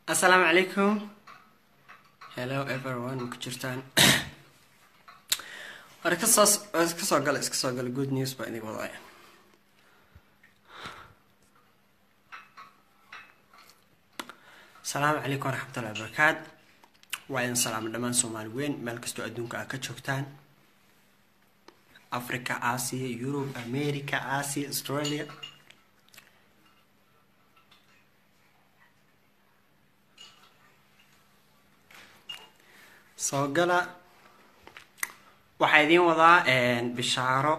Assalamu alaikum. Hello everyone, kujirtaan. Iska soo gal good news baa idin wadaya. Assalamu alaikum warahmatullahi wabarakatuh. Waa idin salaam dhamaan Soomaali weyn meel kasto adduunka ka joogtaan. Africa, Asia, Europe, America, Asia, Australia. soo gala waxaa idin wadaa bishaaro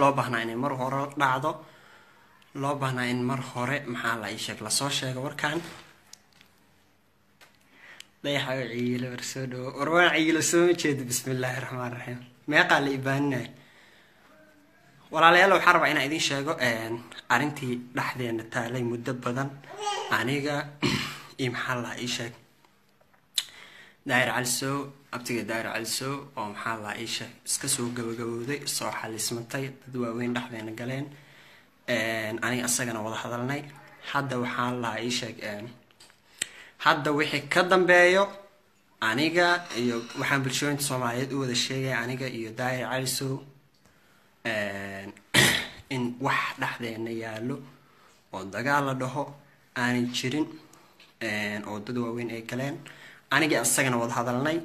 loo baahnaa in mar hore dhacdo loo baahnaa in mar hore maxaa la sheeg la soo sheego warkaan Dayah ciilo warsado warwaan ciilo soo jeed bismillaahir rahmaanir rahiim meeqa la ibaanay walaalayaal waxaan rabaa inaan idin sheego arintii dhaxdeena taalay muddo badan aniga maxaa la sheeg Daahir Alasow abtiga Daahir Alasow oo maxaa la sheeg iska soo gabagabowday soo xalismatay dad waaweyn dhaxdeena galeen aniga asagana wada hadalnay hadda waxaa la sheeg hadda wixii ka dambeeyo aniga iyo waxaan bulshooyinka Soomaaliyeed u wada sheegay aniga iyo Daahir Alasow in wax dhaxdeena yaalo oo dagaal la dhaho aanay jirin oo dad waaweyn ay galeen aniga asagana wada hadalnay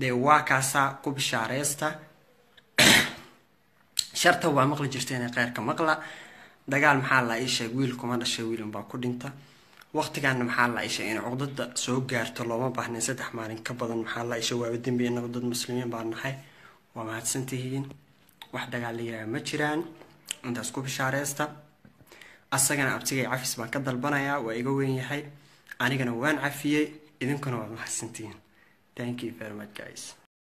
de waa kaasa ku bishaareysta sharta waa maqli jirteen qeyrka maqla dagaal maxaa la sheeg wiil kuma dhashay wiil baa ku dhinta waqtigan maxaa la sheeg in cudurada soo gaarto looma baahnayn 3 maalin ka badan maxaa la sheeg waa dambi in dad muslimiin baan nahay waa mahadsantihiin wax dagaal ma jiraan intaas ku bishaareysta asagana abtigay cafis baan ka dalbanaya waa iga weyn yahay anigana waan cafiyay idinkuna waa mahadsantihiin thank you very much guys